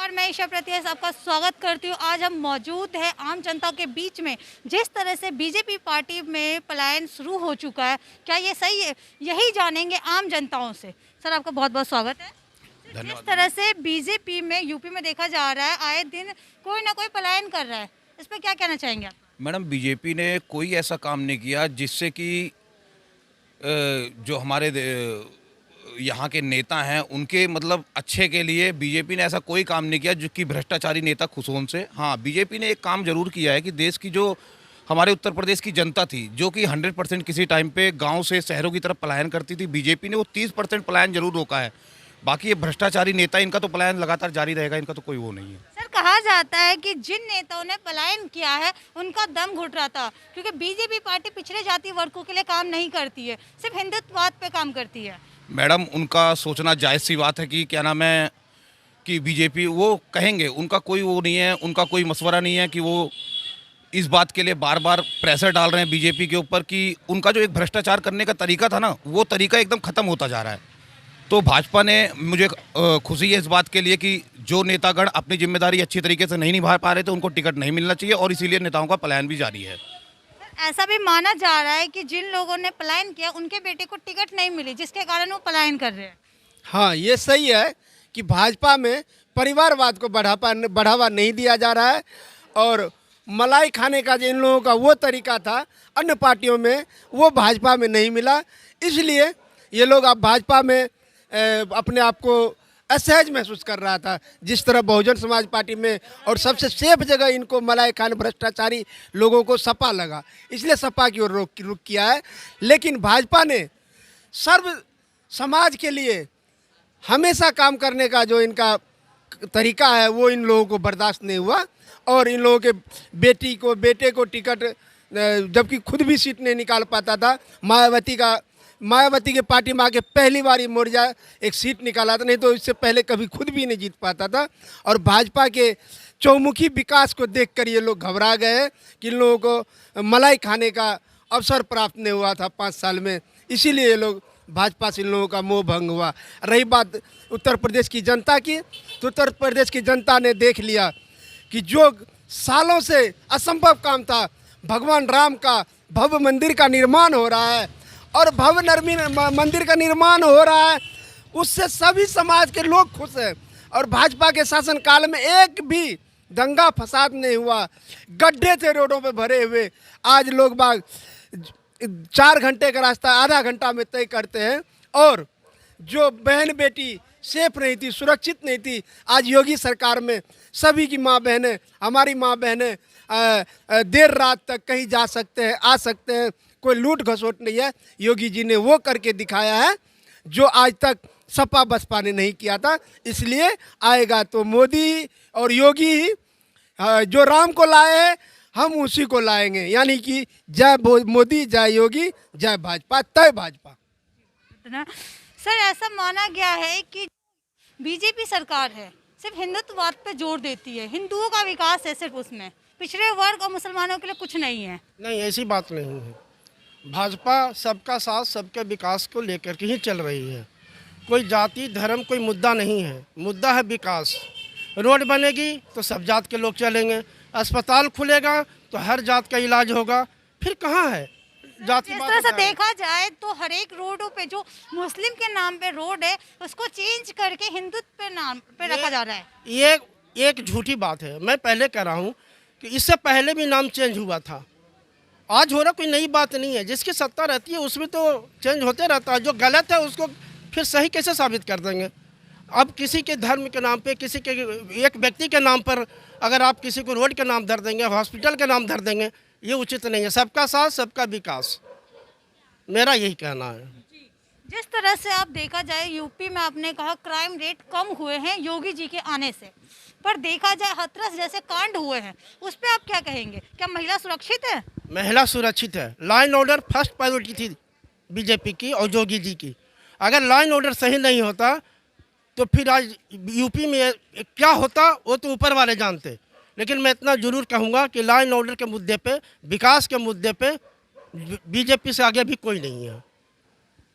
नमस्कार, मैं ईशा प्रतियास आपका स्वागत करती हूँ। आज हम मौजूद हैं आम जनता के बीच में। जिस तरह से बीजेपी पार्टी में पलायन शुरू हो चुका है, क्या ये सही है? यही जानेंगे आम जनताओं से। सर, आपका बहुत बहुत स्वागत है। जिस तरह से बीजेपी में यूपी में देखा जा रहा है, आए दिन कोई ना कोई पलायन कर रहा है, इस पर क्या कहना चाहेंगे आप? मैडम, बीजेपी ने कोई ऐसा काम नहीं किया जिससे कि जो हमारे यहाँ के नेता हैं उनके मतलब अच्छे के लिए बीजेपी ने ऐसा कोई काम नहीं किया जो कि भ्रष्टाचारी नेता खुश हों से। हाँ, बीजेपी ने एक काम जरूर किया है कि देश की जो हमारे उत्तर प्रदेश की जनता थी जो कि 100% किसी टाइम पे गांव से शहरों की तरफ पलायन करती थी, बीजेपी ने वो 30% पलायन जरूर रोका है। बाकी ये भ्रष्टाचारी नेता, इनका तो पलायन लगातार जारी रहेगा, इनका तो कोई वो नहीं है। सर, कहा जाता है कि जिन नेताओं ने पलायन किया है उनका दम घुट रहा था, क्योंकि बीजेपी पार्टी पिछड़े जाति वर्गों के लिए काम नहीं करती है, सिर्फ हिंदुत्ववाद पे काम करती है। मैडम, उनका सोचना जायज़ सी बात है कि क्या नाम है कि बीजेपी वो कहेंगे, उनका कोई वो नहीं है, उनका कोई मशवरा नहीं है कि वो इस बात के लिए बार बार प्रेशर डाल रहे हैं बीजेपी के ऊपर कि उनका जो एक भ्रष्टाचार करने का तरीका था ना, वो तरीका एकदम ख़त्म होता जा रहा है। तो भाजपा ने, मुझे खुशी है इस बात के लिए कि जो नेतागण अपनी जिम्मेदारी अच्छी तरीके से नहीं निभा पा रहे थे उनको टिकट नहीं मिलना चाहिए, और इसीलिए नेताओं का पलायन भी जारी है। ऐसा भी माना जा रहा है कि जिन लोगों ने पलायन किया उनके बेटे को टिकट नहीं मिली, जिसके कारण वो पलायन कर रहे हैं। हाँ, ये सही है कि भाजपा में परिवारवाद को बढ़ावा नहीं दिया जा रहा है, और मलाई खाने का जो इन लोगों का वो तरीका था अन्य पार्टियों में, वो भाजपा में नहीं मिला। इसलिए ये लोग अब भाजपा में अपने आप को असहज महसूस कर रहा था। जिस तरह बहुजन समाज पार्टी में और सबसे सेफ जगह इनको मलाई खान भ्रष्टाचारी लोगों को सपा लगा, इसलिए सपा की ओर रुख किया है। लेकिन भाजपा ने सर्व समाज के लिए हमेशा काम करने का जो इनका तरीका है वो इन लोगों को बर्दाश्त नहीं हुआ, और इन लोगों के बेटे को टिकट, जबकि खुद भी सीट नहीं निकाल पाता था। मायावती के पार्टी में आके पहली बार ही मोर्चा एक सीट निकाला था, नहीं तो इससे पहले कभी खुद भी नहीं जीत पाता था। और भाजपा के चौमुखी विकास को देखकर ये लोग घबरा गए हैं कि इन लोगों को मलाई खाने का अवसर प्राप्त नहीं हुआ था 5 साल में, इसीलिए ये लोग भाजपा से इन लोगों का मोह भंग हुआ। रही बात उत्तर प्रदेश की जनता की, तो उत्तर प्रदेश की जनता ने देख लिया कि जो सालों से असंभव काम था, भगवान राम का भव्य मंदिर का निर्माण हो रहा है, और भव्य मंदिर का निर्माण हो रहा है, उससे सभी समाज के लोग खुश हैं। और भाजपा के शासन काल में एक भी दंगा फसाद नहीं हुआ, गड्ढे थे रोडों पे भरे हुए। आज लोग बाग 4 घंटे का रास्ता आधा घंटा में तय करते हैं, और जो बहन बेटी सेफ नहीं थी, सुरक्षित नहीं थी, आज योगी सरकार में सभी की माँ बहनें, हमारी माँ बहनें देर रात तक कहीं जा सकते हैं, आ सकते हैं, कोई लूट घसोट नहीं है। योगी जी ने वो करके दिखाया है जो आज तक सपा बसपा ने नहीं किया था। इसलिए आएगा तो मोदी और योगी ही, जो राम को लाए हैं हम उसी को लाएंगे, यानी कि जय मोदी, जय योगी, जय भाजपा, तय भाजपा। सर, ऐसा माना गया है कि बीजेपी सरकार है सिर्फ हिंदुत्ववाद पे जोर देती है, हिंदुओं का विकास है सिर्फ उसमें, पिछड़े वर्ग और मुसलमानों के लिए कुछ नहीं है। नहीं, ऐसी बात नहीं है। भाजपा सबका साथ, सबके विकास को लेकर के ही चल रही है। कोई जाति धर्म कोई मुद्दा नहीं है, मुद्दा है विकास। रोड बनेगी तो सब जात के लोग चलेंगे, अस्पताल खुलेगा तो हर जात का इलाज होगा, फिर कहाँ है जाति? जिस तरह से देखा जाए तो हर एक रोडों पे जो मुस्लिम के नाम पे रोड है उसको चेंज करके हिंदुत्व पे नाम पे रखा जा रहा है। ये एक झूठी बात है। मैं पहले कह रहा हूँ कि इससे पहले भी नाम चेंज हुआ था, आज हो रहा कोई नई बात नहीं है। जिसकी सत्ता रहती है उसमें तो चेंज होते रहता है, जो गलत है उसको फिर सही कैसे साबित कर देंगे? अब किसी के धर्म के नाम पे, किसी के एक व्यक्ति के नाम पर अगर आप किसी को रोड के नाम धर देंगे, हॉस्पिटल के नाम धर देंगे, ये उचित नहीं है। सबका साथ, सबका विकास, मेरा यही कहना है। जिस तरह से आप देखा जाए यूपी में आपने कहा क्राइम रेट कम हुए हैं योगी जी के आने से, पर देखा जाए हाथरस जैसे कांड हुए हैं, उस पर आप क्या कहेंगे? क्या महिला सुरक्षित है? महिला सुरक्षित है। Law and order first priority थी बीजेपी की और योगी जी की। अगर लॉ एंड ऑर्डर सही नहीं होता तो फिर आज यूपी में क्या होता वो तो ऊपर वाले जानते। लेकिन मैं इतना जरूर कहूँगा कि लॉ एंड ऑर्डर के मुद्दे पे, विकास के मुद्दे पे बीजेपी से आगे भी कोई नहीं है।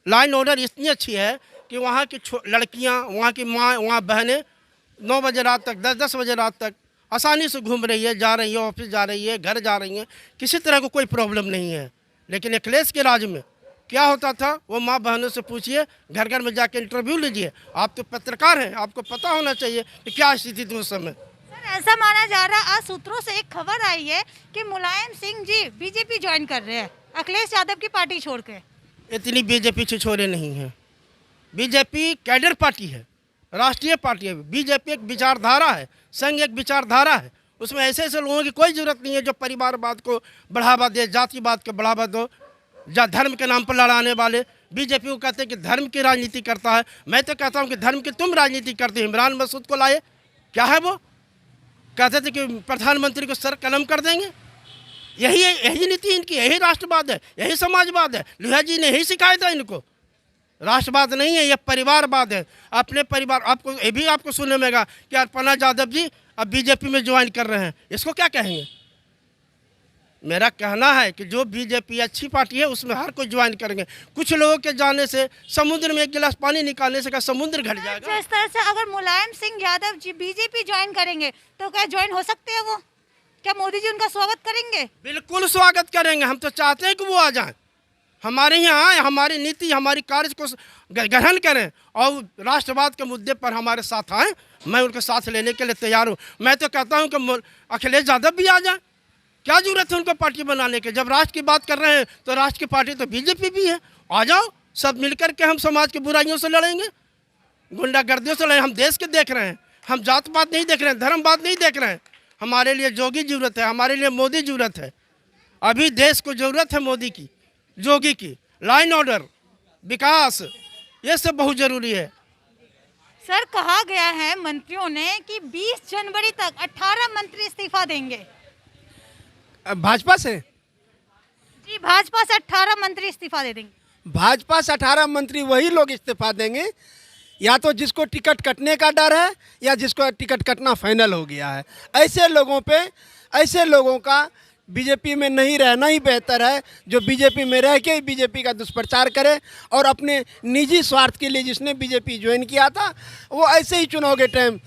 लॉ एंड ऑर्डर इतनी अच्छी है कि वहाँ की लड़कियाँ, वहाँ की माँ, वहाँ बहनें 9 बजे रात तक, 10-10 बजे रात तक आसानी से घूम रही है, जा रही है, ऑफिस जा रही है, घर जा रही है, किसी तरह को कोई प्रॉब्लम नहीं है। लेकिन अखिलेश के राज में क्या होता था, वो माँ बहनों से पूछिए, घर घर में जाके इंटरव्यू लीजिए। आप तो पत्रकार हैं, आपको पता होना चाहिए कि क्या स्थिति थी उस समय। सर ऐसा माना जा रहा है, आज सूत्रों से एक खबर आई है कि मुलायम सिंह जी बीजेपी ज्वाइन कर रहे हैं अखिलेश यादव की पार्टी छोड़ के। इतनी बीजेपी छिछोरे नहीं हैं। बीजेपी कैडर पार्टी है, राष्ट्रीय पार्टी है। बीजेपी एक विचारधारा है, संघ एक विचारधारा है। उसमें ऐसे ऐसे लोगों की कोई जरूरत नहीं है जो परिवारवाद को बढ़ावा दे, जातिवाद को बढ़ावा दो, या धर्म के नाम पर लड़ाने वाले। बीजेपी को कहते हैं कि धर्म की राजनीति करता है। मैं तो कहता हूं कि धर्म की तुम राजनीति करते हो। इमरान मसूद को लाए, क्या है वो, कहते थे कि प्रधानमंत्री को सर कलम कर देंगे। यही नीति इनकी, यही राष्ट्रवाद है, यही समाजवाद है। लोहिया जी ने यही सिखाया था इनको। राष्ट्रवाद नहीं है, यह परिवारवाद है। अपने परिवार, आपको ये भी आपको सुनने में आएगा कि अर्पणा यादव जी अब बीजेपी में ज्वाइन कर रहे हैं। इसको क्या कहेंगे? मेरा कहना है कि जो बीजेपी अच्छी पार्टी है उसमें हर कोई ज्वाइन करेंगे। कुछ लोगों के जाने से समुद्र में एक गिलास पानी निकालने से क्या समुद्र घट जाएगा? जिस तरह से अगर मुलायम सिंह यादव जी बीजेपी ज्वाइन करेंगे तो क्या ज्वाइन हो सकते हैं वो? क्या मोदी जी उनका स्वागत करेंगे? बिल्कुल स्वागत करेंगे। हम तो चाहते हैं कि वो आ जाएं, हमारे यहाँ आए, हमारी नीति, हमारी कार्य को ग्रहण करें और राष्ट्रवाद के मुद्दे पर हमारे साथ आएँ। मैं उनके साथ लेने के लिए तैयार हूँ। मैं तो कहता हूँ कि अखिलेश यादव भी आ जाए। क्या जरूरत है उनको पार्टी बनाने के? जब राष्ट्र की बात कर रहे हैं तो राष्ट्र की पार्टी तो बीजेपी भी है। आ जाओ, सब मिलकर के हम समाज की बुराइयों से लड़ेंगे, गुंडागर्दियों से लड़ेंगे। हम देश के देख रहे हैं, हम जात पात नहीं देख रहे हैं, धर्मवाद नहीं देख रहे हैं। हमारे लिए जोगी जरूरत है, हमारे लिए मोदी जरूरत है। अभी देश को जरूरत है मोदी की, जोगी की। लाइन ऑर्डर, विकास, ये सब बहुत जरूरी है। सर कहा गया है मंत्रियों ने कि 20 जनवरी तक 18 मंत्री इस्तीफा देंगे। भाजपा से? जी, भाजपा से 18 मंत्री इस्तीफा दे देंगे। भाजपा से 18 मंत्री वही लोग इस्तीफा देंगे या तो जिसको टिकट कटने का डर है या जिसको टिकट कटना फाइनल हो गया है। ऐसे लोगों पे, ऐसे लोगों का बीजेपी में नहीं रहना ही बेहतर है, जो बीजेपी में रह के ही बीजेपी का दुष्प्रचार करे और अपने निजी स्वार्थ के लिए जिसने बीजेपी ज्वाइन किया था वो ऐसे ही चुनाव के टाइम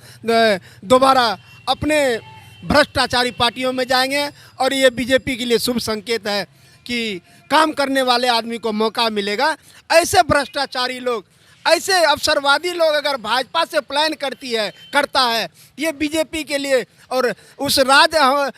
दोबारा अपने भ्रष्टाचारी पार्टियों में जाएंगे। और ये बीजेपी के लिए शुभ संकेत है कि काम करने वाले आदमी को मौका मिलेगा। ऐसे भ्रष्टाचारी लोग, ऐसे अवसरवादी लोग अगर भाजपा से प्लान करता है, ये बीजेपी के लिए और उस राज्य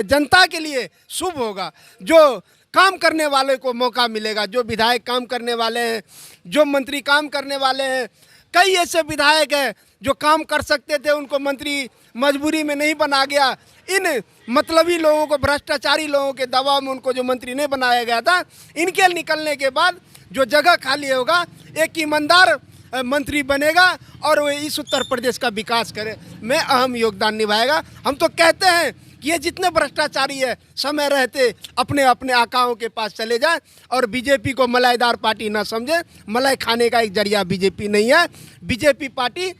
जनता के लिए शुभ होगा। जो काम करने वाले को मौका मिलेगा, जो विधायक काम करने वाले हैं, जो मंत्री काम करने वाले हैं। कई ऐसे विधायक हैं जो काम कर सकते थे, उनको मंत्री मजबूरी में नहीं बना गया। इन मतलबी लोगों को, भ्रष्टाचारी लोगों के दबाव में उनको जो मंत्री नहीं बनाया गया था, इनके निकलने के बाद जो जगह खाली होगा एक ईमानदार मंत्री बनेगा और वो इस उत्तर प्रदेश का विकास करे में अहम योगदान निभाएगा। हम तो कहते हैं कि ये जितने भ्रष्टाचारी है समय रहते अपने अपने आकाओं के पास चले जाए और बीजेपी को मलाईदार पार्टी ना समझे। मलाई खाने का एक जरिया बीजेपी नहीं है। बीजेपी पार्टी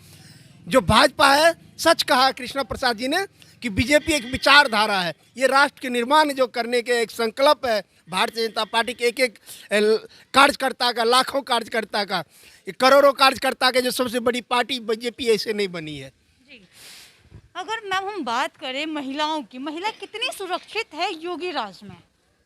जो भाजपा है, सच कहा कृष्णा प्रसाद जी ने कि बीजेपी एक विचारधारा है। ये राष्ट्र के निर्माण जो करने के एक संकल्प है भारतीय जनता पार्टी के एक कार्यकर्ता का, लाखों कार्यकर्ता का, करोड़ों कार्यकर्ता के जो सबसे बड़ी पार्टी बीजेपी ऐसे नहीं बनी है। जी, अगर मैम हम बात करें महिलाओं की, महिला कितनी सुरक्षित है योगी राज में?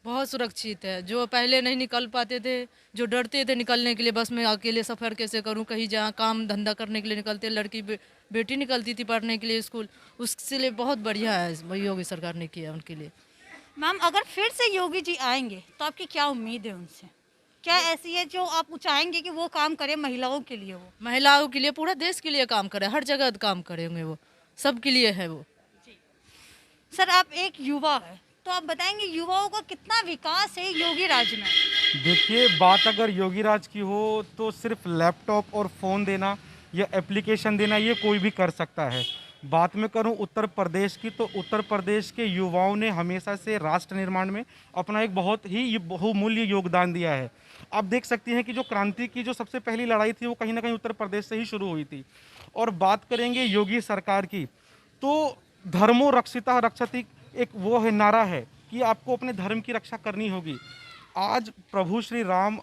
बहुत सुरक्षित है। जो पहले नहीं निकल पाते थे, जो डरते थे निकलने के लिए, बस मैं अकेले सफ़र कैसे करूं, कहीं जहाँ काम धंधा करने के लिए निकलते, लड़की बेटी निकलती थी पढ़ने के लिए स्कूल, उसके लिए बहुत बढ़िया है योगी सरकार ने किया उनके लिए। मैम अगर फिर से योगी जी आएंगे तो आपकी क्या उम्मीद है उनसे? क्या ऐसी है जो आप चाहेंगे कि वो काम करे महिलाओं के लिए? वो महिलाओं के लिए, पूरा देश के लिए काम करे, हर जगह काम करेंगे वो, सबके लिए है वो। सर आप एक युवा है तो आप बताएंगे युवाओं का कितना विकास है योगी राज में? देखिए, बात अगर योगी राज की हो तो सिर्फ लैपटॉप और फ़ोन देना या एप्लीकेशन देना ये कोई भी कर सकता है। बात में करूं उत्तर प्रदेश की, तो उत्तर प्रदेश के युवाओं ने हमेशा से राष्ट्र निर्माण में अपना एक बहुत ही बहुमूल्य योगदान दिया है। आप देख सकती हैं कि जो क्रांति की जो सबसे पहली लड़ाई थी वो कहीं ना कहीं उत्तर प्रदेश से ही शुरू हुई थी। और बात करेंगे योगी सरकार की, तो धर्मो रक्षिता रक्षति एक वो है, नारा है कि आपको अपने धर्म की रक्षा करनी होगी। आज प्रभु श्री राम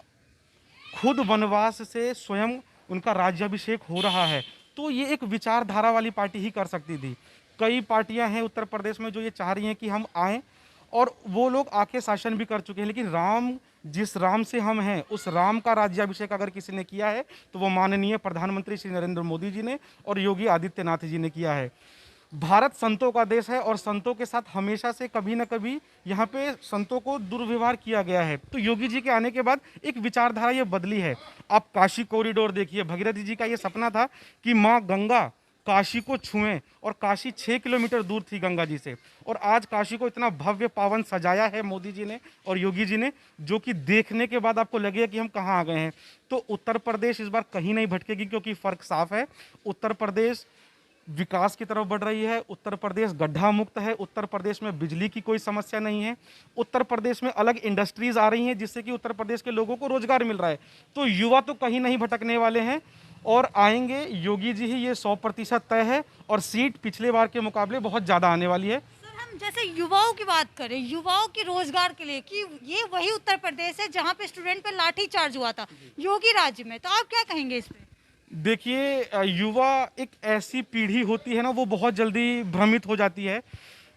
खुद वनवास से स्वयं उनका राज्याभिषेक हो रहा है, तो ये एक विचारधारा वाली पार्टी ही कर सकती थी। कई पार्टियां हैं उत्तर प्रदेश में जो ये चाह रही हैं कि हम आएँ, और वो लोग आके शासन भी कर चुके हैं, लेकिन राम, जिस राम से हम हैं, उस राम का राज्याभिषेक अगर किसी ने किया है तो वो माननीय प्रधानमंत्री श्री नरेंद्र मोदी जी ने और योगी आदित्यनाथ जी ने किया है। भारत संतों का देश है और संतों के साथ हमेशा से कभी न कभी यहाँ पे संतों को दुर्व्यवहार किया गया है। तो योगी जी के आने के बाद एक विचारधारा ये बदली है। आप काशी कॉरिडोर देखिए, भगीरथ जी का ये सपना था कि माँ गंगा काशी को छुएं, और काशी 6 किलोमीटर दूर थी गंगा जी से, और आज काशी को इतना भव्य पावन सजाया है मोदी जी ने और योगी जी ने, जो कि देखने के बाद आपको लगेगा कि हम कहाँ आ गए हैं। तो उत्तर प्रदेश इस बार कहीं नहीं भटकेगी, क्योंकि फ़र्क साफ है। उत्तर प्रदेश विकास की तरफ बढ़ रही है, उत्तर प्रदेश गड्ढा मुक्त है, उत्तर प्रदेश में बिजली की कोई समस्या नहीं है, उत्तर प्रदेश में अलग इंडस्ट्रीज आ रही हैं जिससे कि उत्तर प्रदेश के लोगों को रोजगार मिल रहा है। तो युवा तो कहीं नहीं भटकने वाले हैं और आएंगे योगी जी ही, ये 100% तय है, और सीट पिछले बार के मुकाबले बहुत ज़्यादा आने वाली है। सर, हम जैसे युवाओं की बात करें, युवाओं के रोजगार के लिए, कि ये वही उत्तर प्रदेश है जहाँ पे स्टूडेंट पे लाठी चार्ज हुआ था योगी राज्य में, तो आप क्या कहेंगे इस पे? देखिए, युवा एक ऐसी पीढ़ी होती है ना, वो बहुत जल्दी भ्रमित हो जाती है।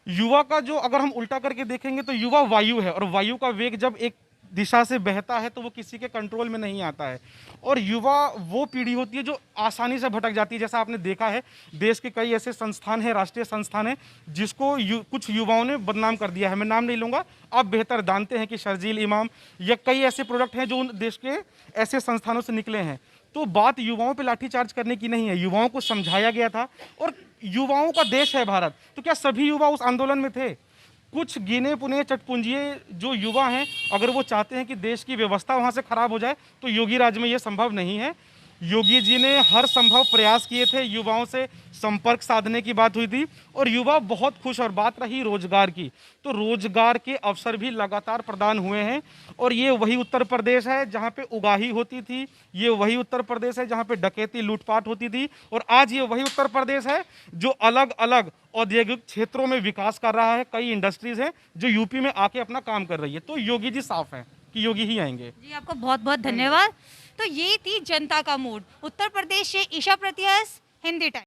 युवा का जो, अगर हम उल्टा करके देखेंगे तो युवा वायु है, और वायु का वेग जब एक दिशा से बहता है तो वो किसी के कंट्रोल में नहीं आता है। और युवा वो पीढ़ी होती है जो आसानी से भटक जाती है। जैसा आपने देखा है, देश के कई ऐसे संस्थान हैं, राष्ट्रीय संस्थान हैं, जिसको कुछ युवाओं ने बदनाम कर दिया है। मैं नाम नहीं लूँगा, आप बेहतर जानते हैं कि शर्जील इमाम या कई ऐसे प्रोडक्ट हैं जो उन देश के ऐसे संस्थानों से निकले हैं। तो बात युवाओं पे लाठीचार्ज करने की नहीं है, युवाओं को समझाया गया था, और युवाओं का देश है भारत। तो क्या सभी युवा उस आंदोलन में थे? कुछ गिने पुने चटपुंजिए जो युवा हैं, अगर वो चाहते हैं कि देश की व्यवस्था वहाँ से खराब हो जाए, तो योगी राज में ये संभव नहीं है। योगी जी ने हर संभव प्रयास किए थे, युवाओं से संपर्क साधने की बात हुई थी, और युवा बहुत खुश। और बात रही रोजगार की, तो रोजगार के अवसर भी लगातार प्रदान हुए हैं। और ये वही उत्तर प्रदेश है जहाँ पे उगाही होती थी, ये वही उत्तर प्रदेश है जहाँ पे डकैती लूटपाट होती थी, और आज ये वही उत्तर प्रदेश है जो अलग अलग औद्योगिक क्षेत्रों में विकास कर रहा है। कई इंडस्ट्रीज हैं जो यूपी में आके अपना काम कर रही है। तो योगी जी साफ है कि योगी ही आएंगे। जी, आपको बहुत बहुत धन्यवाद। तो ये थी जनता का मूड। उत्तर प्रदेश से ईशा प्रतिहस, हिंदी टाइम।